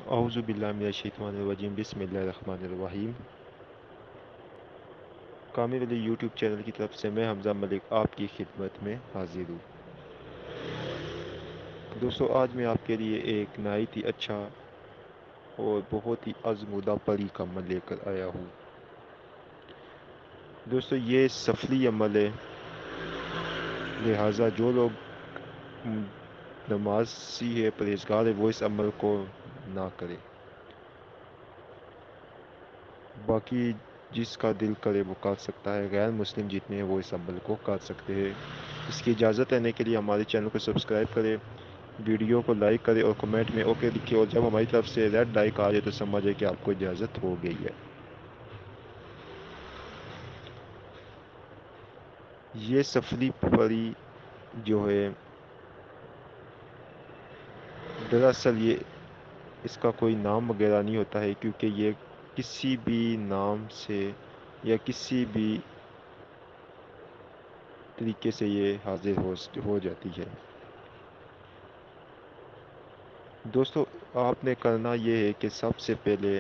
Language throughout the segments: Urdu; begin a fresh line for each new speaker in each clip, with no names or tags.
اعوذ باللہ من الشیطان الرجیم بسم اللہ الرحمن الرحیم۔ کامل علی یوٹیوب چینل کی طرف سے میں حمزہ ملک آپ کی خدمت میں حاضر ہوں۔ دوستو آج میں آپ کے لیے ایک نہایت ہی اچھا اور بہت ہی آزمودہ پری کا عمل لے کر آیا ہوں۔ دوستو یہ سفلی عمل ہے، لہٰذا جو لوگ نمازی ہے، پرہیزگار ہے، وہ اس عمل کو نہ کرے۔ باقی جس کا دل کرے وہ کر سکتا ہے، غیر مسلم جتنے ہیں وہ اس عمل کو کر سکتے ہیں۔ اس کی اجازت لینے کے لیے ہمارے چینل کو سبسکرائب کرے، ویڈیو کو لائک کرے اور کمنٹ میں اوکے لکھے، اور جب ہماری طرف سے ریڈ لائک آ جائے تو سمجھے کہ آپ کو اجازت ہو گئی ہے۔ یہ سفلی پری جو ہے، دراصل یہ اس کا کوئی نام وغیرہ نہیں ہوتا ہے، کیونکہ یہ کسی بھی نام سے یا کسی بھی طریقے سے یہ حاضر ہو جاتی ہے۔ دوستو آپ نے کرنا یہ ہے کہ سب سے پہلے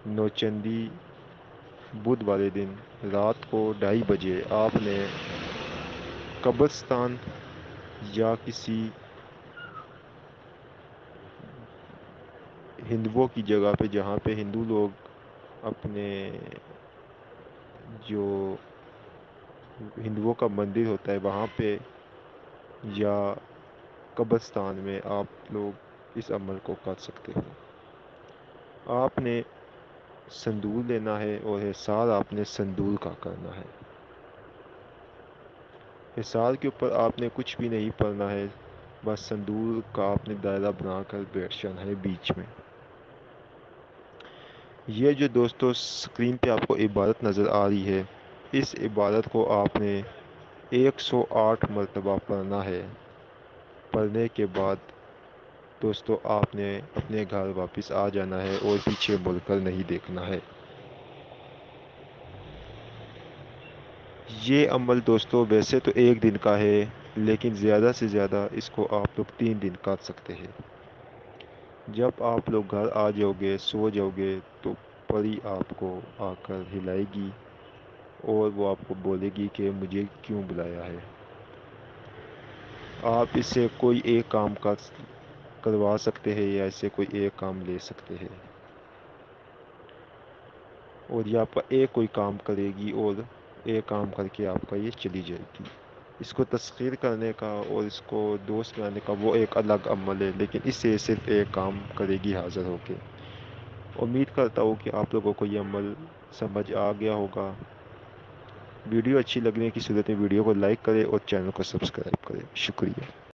نوچندی بدھ والے دن رات کو 2:30 بجے آپ نے قبرستان یا کسی ہندوؤں کی جگہ پہ، جہاں پہ ہندو لوگ اپنے جو ہندوؤں کا مندر ہوتا ہے وہاں پہ یا قبرستان میں آپ لوگ اس عمل کو کر سکتے ہو۔ آپ نے سندور لینا ہے اور حصار آپ نے سندور کا کرنا ہے۔ حصار کے اوپر آپ نے کچھ بھی نہیں پڑھنا ہے، بس سندور کا آپ نے دائرہ بنا کر بیٹھ جانا ہے بیچ میں۔ یہ جو دوستو سکرین پہ آپ کو عبارت نظر آ رہی ہے، اس عبارت کو آپ نے 108 مرتبہ پڑھنا ہے۔ پڑھنے کے بعد دوستو آپ نے اپنے گھر واپس آ جانا ہے اور پیچھے مڑ کر نہیں دیکھنا ہے۔ یہ عمل دوستو ویسے تو 1 دن کا ہے، لیکن زیادہ سے زیادہ اس کو آپ لوگ 3 دن کر سکتے ہیں۔ جب آپ لوگ گھر آ جاؤ گے، سو جاؤ گے، تو پری آپ کو آ کر ہلائے گی اور وہ آپ کو بولے گی کہ مجھے کیوں بلایا ہے۔ آپ اس سے کوئی ایک کام کروا سکتے ہیں یا اس سے کوئی ایک کام لے سکتے ہیں، اور یہ آپ کا ایک کوئی کام کرے گی اور ایک کام کر کے آپ کا یہ چلی جائے گی۔ اس کو تسخیر کرنے کا اور اس کو دوست بنانے کا وہ ایک الگ عمل ہے، لیکن اس سے صرف ایک کام کرے گی حاضر ہو کے۔ امید کرتا ہوں کہ آپ لوگوں کو یہ عمل سمجھ آ گیا ہوگا۔ ویڈیو اچھی لگنے کی صورت میں ویڈیو کو لائک کریں اور چینل کو سبسکرائب کریں۔ شکریہ۔